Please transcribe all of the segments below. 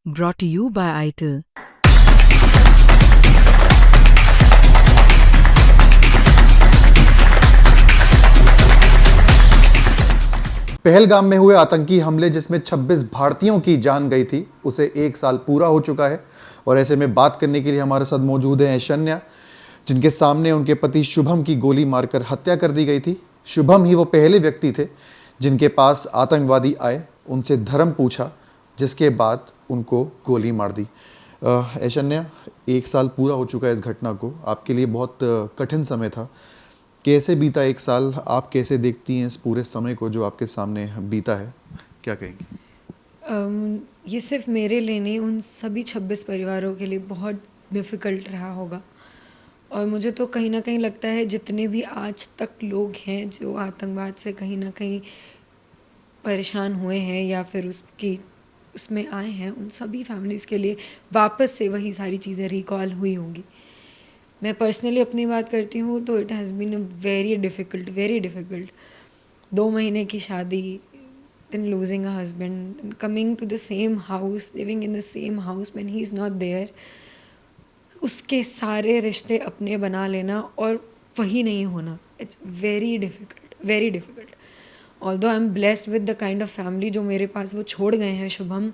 Brought to you by ITIL. Pahalgam में हुए आतंकी हमले जिसमें 26 भारतीयों की जान गई थी, उसे 1 साल पूरा हो चुका है। और ऐसे में बात करने के लिए हमारे साथ मौजूद हैं ऐशन्या, जिनके सामने उनके पति शुभम की गोली मारकर हत्या कर दी गई थी। शुभम ही वो पहले व्यक्ति थे जिनके पास आतंकवादी आए, उनसे धर्म पूछा, जिसके बाद उनको गोली मार दी। ऐशन्या, 1 साल पूरा हो चुका है इस घटना को। आपके लिए बहुत कठिन समय था। कैसे बीता 1 साल? आप कैसे देखती हैं इस पूरे समय को जो आपके सामने बीता है? क्या कहेंगी? ये सिर्फ मेरे लिए नहीं, उन सभी 26 परिवारों के लिए बहुत डिफ़िकल्ट रहा होगा। और मुझे तो कहीं न कहीं लगता है जितने भी आज तक लोग हैं जो आतंकवाद से कहीं न कहीं परेशान हुए हैं या फिर उसमें आए हैं, उन सभी फैमिलीज़ के लिए वापस से वही सारी चीज़ें रिकॉल हुई होंगी। मैं पर्सनली अपनी बात करती हूँ तो it has been a very difficult 2 महीने की शादी, then losing a husband, then coming to the same house, living in the same house when he is not there, उसके सारे रिश्ते अपने बना लेना और वही नहीं होना, it's very difficult. Although I am blessed with the kind of family जो मेरे पास वो छोड़ गए हैं शुभम,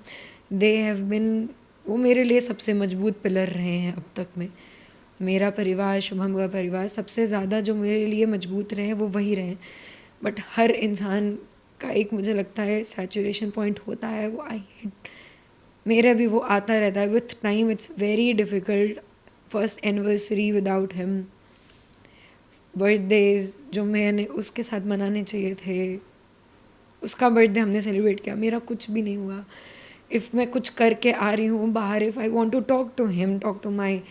दे हैव बिन, वो मेरे लिए सबसे मजबूत पिलर रहे हैं अब तक में। मेरा परिवार, शुभम का परिवार, सबसे ज़्यादा जो मेरे लिए मजबूत रहे वो वही रहे। बट हर इंसान का एक, मुझे लगता है, सैचुरेशन पॉइंट होता है, वो आई हिट, मेरा भी वो आता रहता है with time. It's very difficult. First anniversary without him, birthdays जो मैंने उसके साथ मनाने चाहिए थे, उसका बर्थडे हमने सेलिब्रेट किया, मेरा कुछ भी नहीं हुआ। इफ़ मैं कुछ करके आ रही हूँ बाहर, if I want to talk to him, talk to my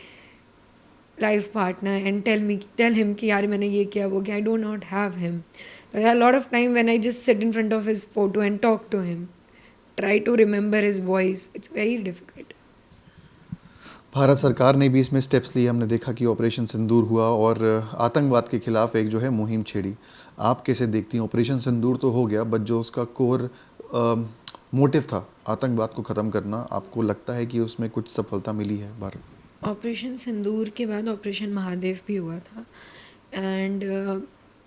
life partner and tell him कि यार मैंने ये किया वो किया, I do not have him. There are a lot of time when I just sit in front of his photo and talk to him, try to remember his voice. It's very difficult. Bharat सरकार ने भी इसमें steps लिए। हमने देखा कि operation सिंदूर हुआ और आतंकवाद के खिलाफ एक जो है मुहिम छेड़ी। आप कैसे देखती हैं? ऑपरेशन सिंदूर तो हो गया, बट जो उसका कोर मोटिव था आतंकवाद को ख़त्म करना, आपको लगता है कि उसमें कुछ सफलता मिली है भारत? ऑपरेशन सिंदूर के बाद ऑपरेशन महादेव भी हुआ था एंड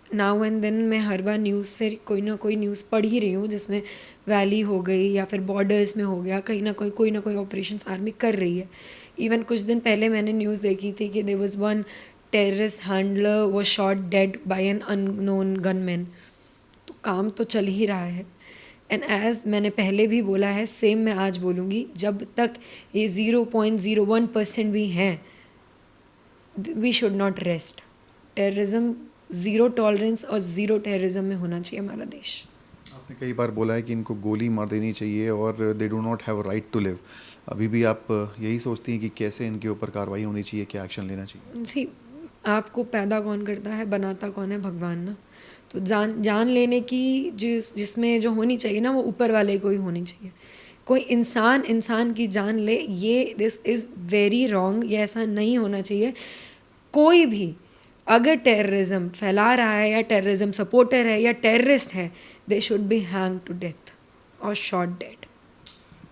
नाउ एंड देन मैं हर बार न्यूज़ से कोई ना कोई न्यूज़ पढ़ ही रही हूँ जिसमें वैली हो गई या फिर बॉर्डर्स में हो गया, कहीं ना कोई ऑपरेशन आर्मी कर रही है। इवन कुछ दिन पहले मैंने न्यूज़ देखी थी कि there was one terrorist handler was shot dead by an unknown gunman. तो काम तो चल ही रहा है। एंड एज मैंने पहले भी बोला है, सेम मैं आज बोलूँगी, जब तक ये 0.01% भी हैं, we should not rest. Terrorism, zero tolerance और ज़ीरो टेररिज्म में होना चाहिए हमारा देश। आपने कई बार बोला है कि इनको गोली मार देनी चाहिए और they do not have right to live. अभी भी आप यही सोचती हैं कि कैसे इनके ऊपर कार्रवाई होनी चाहिए, क्या एक्शन लेना चाहिए? जी, आपको पैदा कौन करता है, बनाता कौन है? भगवान ना। तो जान लेने की जिसमें जो होनी चाहिए ना, वो ऊपर वाले को ही होनी चाहिए। कोई इंसान की जान ले, ये दिस इज़ वेरी रॉन्ग, ये ऐसा नहीं होना चाहिए। कोई भी अगर टेररिज्म फैला रहा है या टेररिज्म सपोर्टर है या टेररिस्ट है, they should be hang to death और शॉट डेड।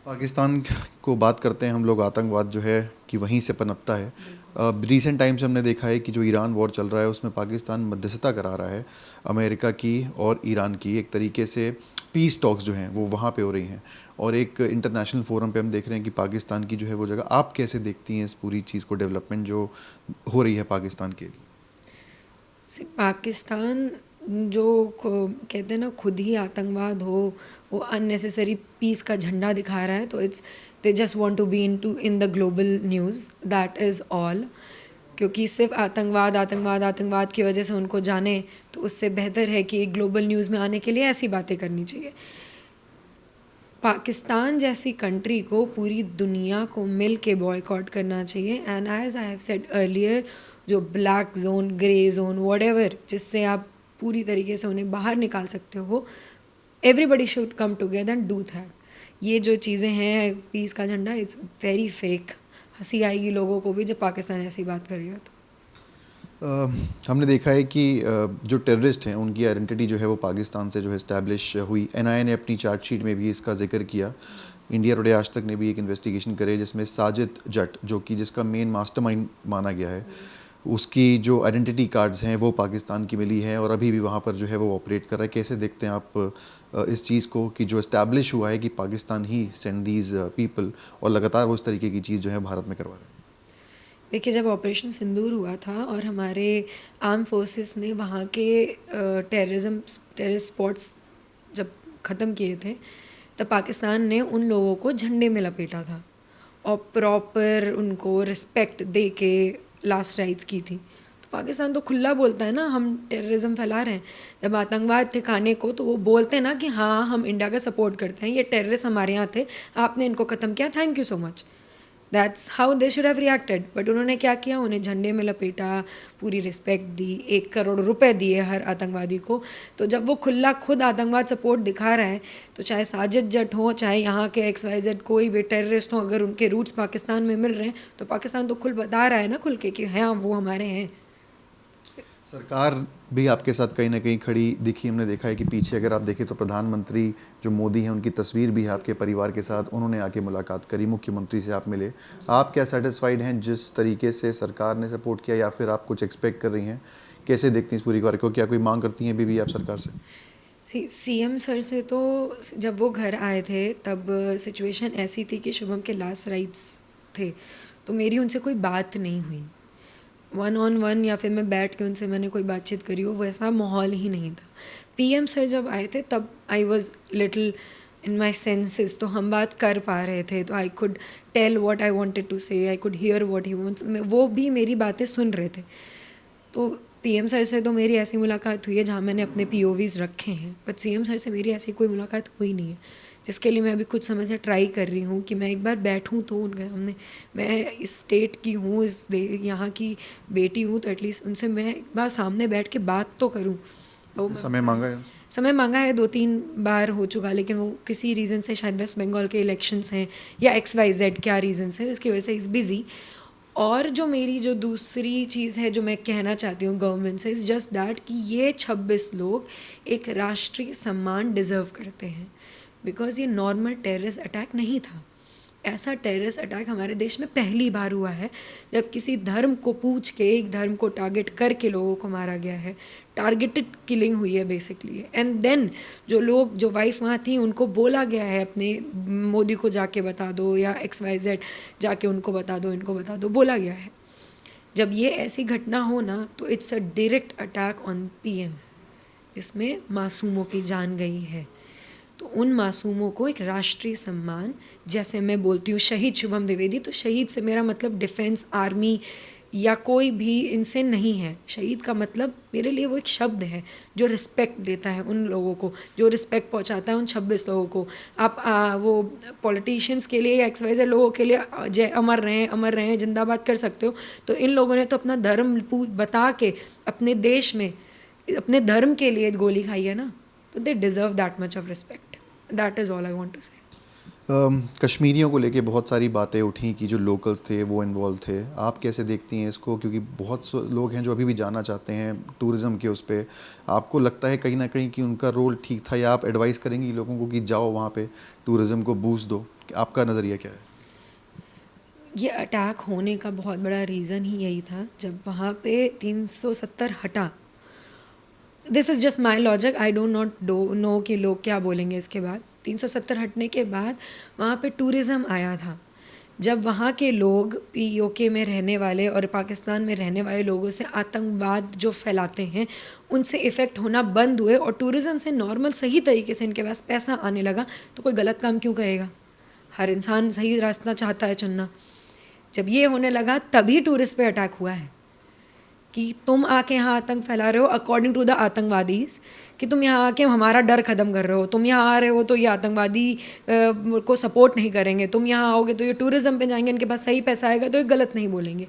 पाकिस्तान को बात करते हैं हम लोग। आतंकवाद जो है कि वहीं से पनपता है। रिसेंट टाइम्स हमने देखा है कि जो ईरान वॉर चल रहा है उसमें पाकिस्तान मध्यस्थता करा रहा है। अमेरिका की और ईरान की एक तरीके से पीस टॉक्स जो हैं वो वहाँ पे हो रही हैं, और एक इंटरनेशनल फोरम पे हम देख रहे हैं कि पाकिस्तान की जो है वो जगह। आप कैसे देखती हैं इस पूरी चीज़ को, डेवलपमेंट जो हो रही है पाकिस्तान के लिए? पाकिस्तान जो कहते हैं ना, खुद ही आतंकवाद हो, वो अननेसेसरी पीस का झंडा दिखा रहा है, तो it's, they just want to be in the global news, that is all. क्योंकि सिर्फ आतंकवाद की वजह से उनको जाने, तो उससे बेहतर है कि ग्लोबल न्यूज़ में आने के लिए ऐसी बातें करनी चाहिए। पाकिस्तान जैसी कंट्री को पूरी दुनिया को मिल के बॉयकॉट करना चाहिए। And as I have said earlier, जो black zone, grey zone, whatever, जिससे आप पूरी तरीके से उन्हें बाहर निकाल सकते हो, everybody should come together and do that. ये जो चीज़ें हैं, पीस का झंडा, इट्स वेरी फेक। हंसी आएगी लोगों को भी जब पाकिस्तान ऐसी बात करेगा तो। हमने देखा है कि जो टेररिस्ट हैं उनकी आइडेंटिटी जो है वो पाकिस्तान से जो है इस्टेब्लिश हुई। एनआईए ने अपनी चार्जशीट में भी इसका जिक्र किया। इंडिया टुडे आज तक ने भी एक इन्वेस्टिगेशन करे जिसमें साजिद जट, जो कि जिसका मेन मास्टरमाइंड माना गया है, उसकी जो आइडेंटिटी कार्ड्स हैं वो पाकिस्तान की मिली है और अभी भी वहाँ पर जो है वो ऑपरेट कर रहा है। कैसे देखते हैं आप इस चीज़ को कि जो इस्टेब्लिश हुआ है कि पाकिस्तान ही सेंड दीज पीपल और लगातार वो इस तरीके की चीज़ जो है भारत में करवा रहा है? देखिए, जब ऑपरेशन सिंदूर हुआ था और हमारे आर्म फोर्सेस ने वहाँ के टेररिस्ट स्पॉट्स जब ख़त्म किए थे, तब पाकिस्तान ने उन लोगों को झंडे में लपेटा था और प्रॉपर उनको रिस्पेक्ट दे के लास्ट राइट्स की थी। तो पाकिस्तान तो खुला बोलता है ना, हम टेररिज्म फैला रहे हैं। जब आतंकवाद ठिकाने को, तो वो बोलते हैं ना कि हाँ, हम इंडिया का सपोर्ट करते हैं, ये टेररिस्ट हमारे यहाँ थे, आपने इनको ख़त्म किया, thank you so much. That's how they should have reacted. But उन्होंने क्या किया, उन्हें झंडे में लपेटा, पूरी रिस्पेक्ट दी, 1 करोड़ रुपए दिए हर आतंकवादी को। तो जब वो खुला खुद आतंकवाद सपोर्ट दिखा रहा है, तो चाहे साजिद जट हो, चाहे यहाँ के XYZ कोई भी टेररिस्ट हो, अगर उनके रूट्स पाकिस्तान में मिल रहे हैं, तो पाकिस्तान तो खुल बता रहा है ना खुल के कि हाँ, वो हमारे हैं। सरकार भी आपके साथ कहीं ना कहीं खड़ी दिखी, हमने देखा है कि पीछे अगर आप देखें तो प्रधानमंत्री जो मोदी हैं उनकी तस्वीर भी है आपके परिवार के साथ, उन्होंने आके मुलाकात करी, मुख्यमंत्री से आप मिले। आप क्या सेटिस्फाइड हैं जिस तरीके से सरकार ने सपोर्ट किया, या फिर आप कुछ एक्सपेक्ट कर रही हैं? कैसे देखती हैं इस पूरी कार्य को? क्या कोई मांग करती हैं अभी भी आप सरकार से? CM सर से तो जब वो घर आए थे तब सिचुएशन ऐसी थी कि शुभम के लास्ट राइट्स थे, तो मेरी उनसे कोई बात नहीं हुई 1-on-1, या फिर मैं बैठ के उनसे मैंने कोई बातचीत करी हो, वैसा माहौल ही नहीं था। PM सर जब आए थे तब I was little in my senses, तो हम बात कर पा रहे थे, तो I could tell what I wanted to say, I could hear what he wants, वो भी मेरी बातें सुन रहे थे। तो PM सर से तो मेरी ऐसी मुलाकात हुई है जहाँ मैंने अपने POVs रखे हैं, बट CM सर से मेरी ऐसी कोई मुलाकात हुई नहीं है, जिसके लिए मैं अभी कुछ समय से ट्राई कर रही हूँ कि मैं एक बार बैठूँ तो उनके सामने। मैं इस स्टेट की हूँ, यहाँ की बेटी हूँ, तो एटलीस्ट उनसे मैं एक बार सामने बैठ के बात तो करूँ। तो समय मांगा है? समय मांगा है, 2-3 बार हो चुका, लेकिन वो किसी रीज़न से, शायद वेस्ट बंगाल के इलेक्शंस हैं या XYZ क्या रीज़न है, इसकी वजह से इज़ बिज़ी। और जो मेरी जो दूसरी चीज़ है जो मैं कहना चाहती हूँ गवर्नमेंट से, इज़ जस्ट दैट कि ये 26 लोग एक राष्ट्रीय सम्मान डिज़र्व करते हैं, बिकॉज़ ये नॉर्मल टेररिस्ट अटैक नहीं था। ऐसा टेररिस्ट अटैक हमारे देश में पहली बार हुआ है, जब किसी धर्म को पूछ के, एक धर्म को टारगेट करके लोगों को मारा गया है। टारगेटेड किलिंग हुई है बेसिकली। एंड देन जो लोग, जो वाइफ वहाँ थी, उनको बोला गया है अपने मोदी को जाके बता दो, या XYZ जाके उनको बता दो, इनको बता दो, बोला गया है। जब ये ऐसी घटना हो ना, तो it's a direct attack on PM, इसमें मासूमों की जान गई है। तो उन मासूमों को एक राष्ट्रीय सम्मान, जैसे मैं बोलती हूँ शहीद शुभम द्विवेदी, तो शहीद से मेरा मतलब डिफेंस, आर्मी या कोई भी इनसे नहीं है। शहीद का मतलब मेरे लिए वो एक शब्द है जो रिस्पेक्ट देता है उन लोगों को, जो रिस्पेक्ट पहुंचाता है उन 26 लोगों को। आप वो पॉलिटिशियंस के लिए या XYZ लोगों के लिए जय अमर रहें जिंदाबाद कर सकते हो, तो इन लोगों ने तो अपना धर्म बता के अपने देश में अपने धर्म के लिए गोली खाई है ना, तो they deserve that much of respect. That is all I want to say. कश्मीरियों को लेके बहुत सारी बातें उठी कि जो लोकल्स थे वो इन्वॉल्व थे। आप कैसे देखती हैं इसको? क्योंकि बहुत लोग हैं जो अभी भी जाना चाहते हैं टूरिज़्म के उस पे। आपको लगता है कहीं ना कहीं कि उनका रोल ठीक था, या आप एडवाइस करेंगी लोगों को कि जाओ वहाँ पे टूरिज़्म को बूस्ट दो? आपका नज़रिया क्या है? ये अटैक होने का बहुत बड़ा रीज़न ही यही था, जब वहाँ पे 370 हटा। This is just my logic, I don't not know कि लोग क्या बोलेंगे इसके बाद। 370 हटने के बाद वहाँ पे टूरिज़्म आया था। जब वहाँ के लोग POK में रहने वाले और पाकिस्तान में रहने वाले लोगों से आतंकवाद जो फैलाते हैं, उनसे इफ़ेक्ट होना बंद हुए और टूरिज़्म से नॉर्मल सही तरीके से इनके पास पैसा आने लगा, तो कोई गलत काम क्यों करेगा? हर इंसान सही रास्ता चाहता है चुनना। जब ये होने लगा तभी टूरिस्ट पे अटैक हुआ है कि तुम आके यहाँ आतंक फैला रहे हो अकॉर्डिंग टू द आतंकवादीज़, कि तुम यहाँ आके हमारा डर ख़त्म कर रहे हो, तुम यहाँ आ रहे हो तो ये आतंकवादी को सपोर्ट नहीं करेंगे, तुम यहाँ आओगे तो ये टूरिज़्म पे जाएंगे, इनके पास सही पैसा आएगा तो ये गलत नहीं बोलेंगे।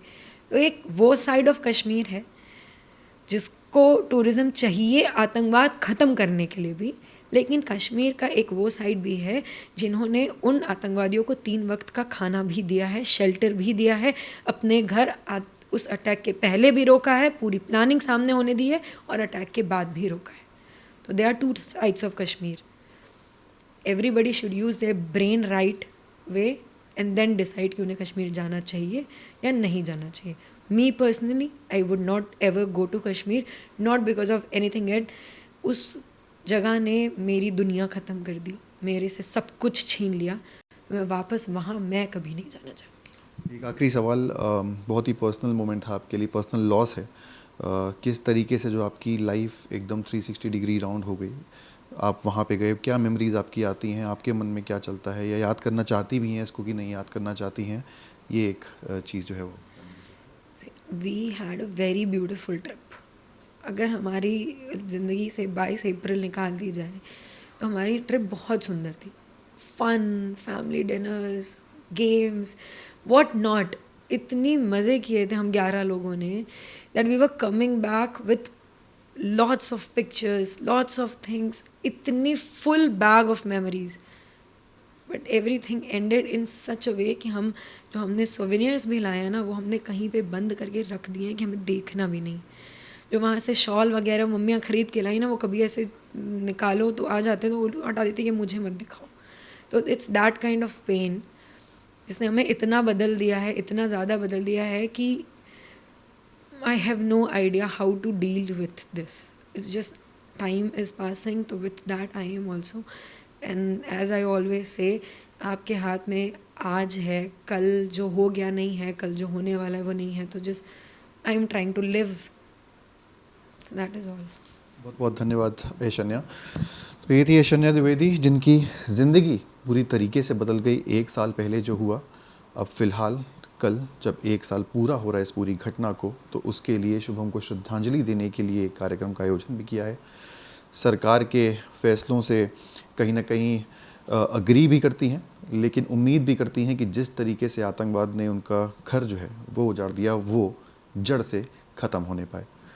तो एक वो साइड ऑफ कश्मीर है जिसको टूरिज़्म चाहिए आतंकवाद ख़त्म करने के लिए भी, लेकिन कश्मीर का एक वो साइड भी है जिन्होंने उन आतंकवादियों को 3 वक्त का खाना भी दिया है, शेल्टर भी दिया है, अपने घर उस अटैक के पहले भी रोका है, पूरी प्लानिंग सामने होने दी है, और अटैक के बाद भी रोका है। तो they are 2 sides of Kashmir. Everybody should use their brain right way and then decide कि उन्हें कश्मीर जाना चाहिए या नहीं जाना चाहिए. Me personally I would not ever go to Kashmir, not because of anything at. उस जगह ने मेरी दुनिया ख़त्म कर दी, मेरे से सब कुछ छीन लिया. तो मैं वापस वहाँ मैं कभी नहीं जाना चाहूँगी. एक आखिरी सवाल, बहुत ही पर्सनल मोमेंट था आपके लिए, पर्सनल लॉस है. किस तरीके से जो आपकी लाइफ एकदम 360 डिग्री राउंड हो गई, आप वहाँ पे गए, क्या मेमोरीज आपकी आती हैं, आपके मन में क्या चलता है, या याद करना चाहती भी हैं इसको कि नहीं याद करना चाहती हैं, ये एक चीज़ जो है वो. We had a very beautiful trip. अगर हमारी ज़िंदगी से 22 अप्रैल निकाल दी जाए तो हमारी ट्रिप बहुत सुंदर थी. Fun, family dinners, games, what not. इतनी मज़े किए थे हम 11 लोगों ने that we were coming back with lots of pictures, lots of things, इतनी full bag of memories. But everything ended in such a way कि हम जो हमने सोवेनियर्स भी लाए हैं ना, वो हमने कहीं पे बंद करके रख दिए हैं कि हमें देखना भी नहीं. जो वहाँ से शॉल वगैरह मम्मियाँ ख़रीद के लाई ना, वो कभी ऐसे निकालो तो आ जाते तो वो हटा देती कि मुझे मत दिखाओ. तो it's that kind of pain जिसने हमें इतना बदल दिया है, इतना ज़्यादा बदल दिया है कि I have no idea how to deal with this. It's just time is passing, तो with that I am also. And as I always say, आपके हाथ में आज है, कल जो हो गया नहीं है, कल जो होने वाला है वो नहीं है. तो just I am trying to live, that is all. बहुत बहुत धन्यवाद ऐशन्या. तो ये थी ऐशन्या द्विवेदी, जिनकी ज़िंदगी पूरी तरीके से बदल गई 1 साल पहले जो हुआ. अब फ़िलहाल कल जब 1 साल पूरा हो रहा है इस पूरी घटना को, तो उसके लिए शुभम को श्रद्धांजलि देने के लिए एक कार्यक्रम का आयोजन भी किया है. सरकार के फैसलों से कहीं ना कहीं अग्री भी करती हैं, लेकिन उम्मीद भी करती हैं कि जिस तरीके से आतंकवाद ने उनका घर जो है वो उजाड़ दिया, वो जड़ से ख़त्म होने पाए.